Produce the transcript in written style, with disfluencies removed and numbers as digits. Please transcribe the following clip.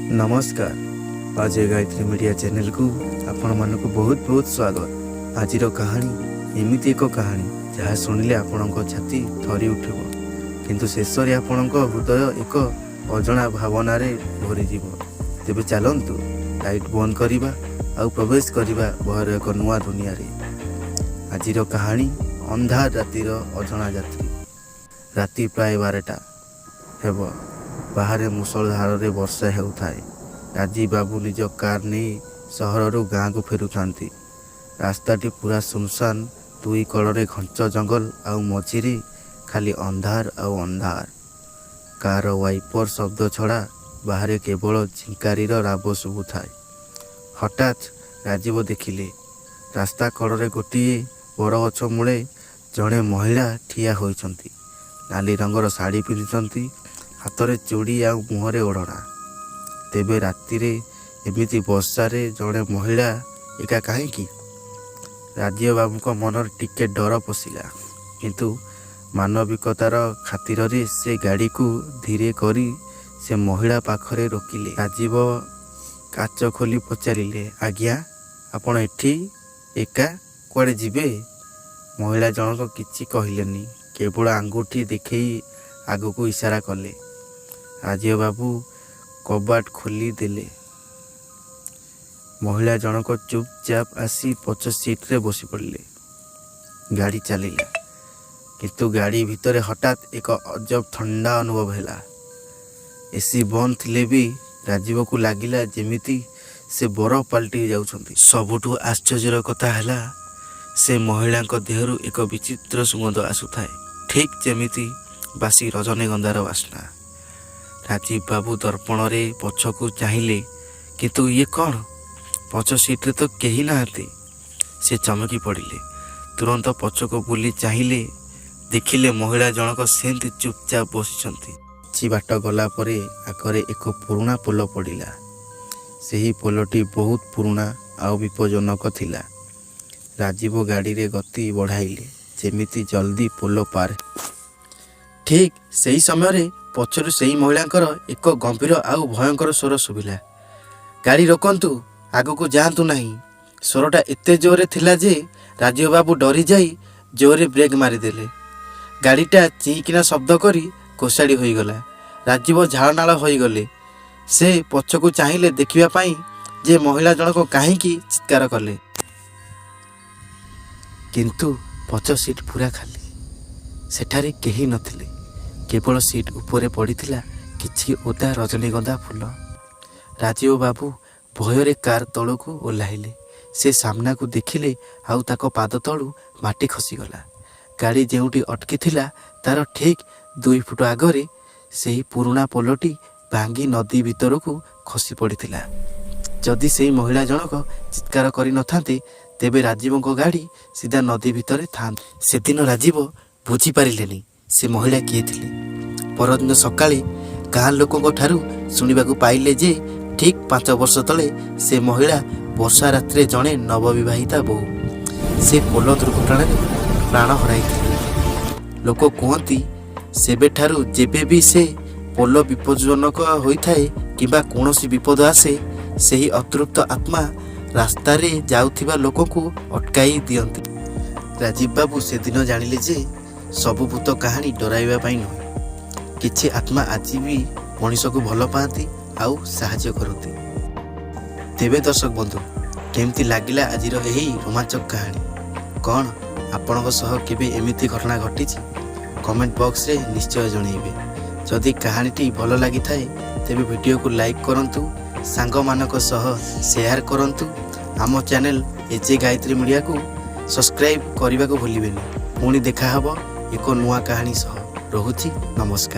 नमस्कार। आज Gayatri media channel को आपण मानक बहुत बहुत स्वागत। आज कहानी एमती एक कहानी जहाँ शुणिले आपण छाती थरी उठिब, किंतु शेष में आपण हृदय एक अजना भावना भरीज। तेबे चलतु लाइट बंद करवा आउ प्रवेश करवा भयर एक नुआ दुनिया रे। आज कहानी अंधार रातिर अजना यात्री। राति प्राय 12टा हेब। बाहर मुसलधार वर्षा हेउथाए। राजीव बाबू निज कार नहीं सहर गाँ को फेरुथांती। रास्ताटी पूरा सुनसान, दुई कड़े घंच जंगल आउ मझिरे खाली अंधार आउ अंधार। कार वाइपर शब्द छड़ा बाहर केवल झिंकारीर राब शुभुथाए। हठात राजीव देखिले रास्ता कड़े गोटे बड़ गछ मूले जड़े महिला ठिया होइछंती। नाली रंगर शाढ़ी पिंधि, हाथ में चूड़ी आ मुहरे ओढ़ना। तेबे रातिरे एमिति वर्षारे जड़े महिला एका कहीं? राजीव बाबू को मन टिके डर पशिला, किंतु मानविकतार खातिर से गाड़ी को धीरे करी से महिला पाखरे रोकिले। राजीव काच खोली पचारिले, आज्ञा आपण एठी एका कुआडे जिबे? महिला जनक किछि कहलेनी, केवल आंगुठी देखई आगो को इशारा कले। राजीव बाबू कबाट खोली देले। महिला जनक चुपचाप आसी पछ सीट रे बसी पड़े। गाड़ी चलिला, किंतु गाड़ी भितर हठात एक अजब ठंडा अनुभव हैला। एसी बंद थिले भी राजीव को लागिला जेमिति से बरफ पलटि जाउछंती। सबुठु आश्चर्यर कथा हैला, से महिला देहरु एक विचित्र सुगंध आसुथाए, ठीक जेमिति बासी रजनीगंधार बास्ना। राजीव बाबू दर्पण रे पछकू चाहिए, किंतु ये कौन? पछ सीट्रे तो कहीं नहांती। से चमकी पड़िले। तुरंत पछको बुली चाहिए, देखिले महिला जनक सेंती चुपचाप बसिछंती। କିଛି बाट गला परे आखरे एक पुराना पोल पड़िला। सेही पोलटी बहुत पुराना आउ विपज्जनक थिला। राजीव गाड़ी रे गति बढ़ाइले, जेमिति जल्दी पोल पार। ठीक सही समय पछरु सही महिलांकर एक गंभीर आउ भयंकर स्वर शुभिला, गाड़ी रोकंतु, आगो को जातु नहीं। स्वरटा एते जोरे थिला जे राजीव बाबू डरी जाई जोरे ब्रेक मारिदेले। गाड़ीटा चीकिना शब्द करी कोसाड़ी होईगला। राजीव झाड़नाल होईगले। से पछकू चाहिए देखिबा पाई जे महिला जनक काहींकी चित्कार कले, किंतु पछ सीट पूरा खाली। सेठारे केही नथिले, केवल सीट उपरे पड़ीथिला किछि ओदा रजनीगंधा फूल। राजीव बाबू भୟରେ कार तलू ओह्लाइले। से सामना को देखिले, आउ ताको पाद तलू माटी खसीगला। गाड़ी जेउटी अटकी थिला तार ठीक 2 फुट आगरे सेही पुराना पोलटी भांगी नदी भीतर को खसी पड़ीथिला। जदि सेही महिला जनक चित्कार करि नथांते, तेबे राजीव को गाड़ी सीधा नदी भितर था। सेदिन राजीव बुझी पारिलेनी से महिला किए थिले। परदिन सकाळे गाँ लोकों ठारू शुणिबाकू पाइले जे ठीक 5 वर्ष तले से महिला वर्षा रात्रे जड़े नवविवाहिता बहु से पोल दुर्घटना प्राण हराई। लोक कहती सेबे ठारू जेबे भी से पोल विपज्जनक होइथाए किबा कोनोसी विपद आसे, सेही अतृप्त आत्मा रास्ता रे जाउथिबा लोक को अटकाई दियंती। राजीव बाबू से दिन जानिले जे सबु भूत कहानी डराइबा पाई नुहे। किछि आत्मा आज भी मनीष को भल पाती आउ साहाय्य करती। तेबे दर्शक बंधु, केमती लागिला आजिर एही रोमांचक कहानी? कौन आपणक सह केबे एमिति घटना घटिछि? कमेंट बॉक्स रे निश्चय जणैबे। जदि कहानीटी भल लागि थाए तेबे वीडियो को लाइक करंतु, सांग मानक सह शेयर करंतु। आम चैनल एजे गायत्री मीडिया को सब्सक्राइब करने को भूलिबेनी। पुणी देखा हबो एक नुआ कहानी सह। रहुछि, नमस्कार।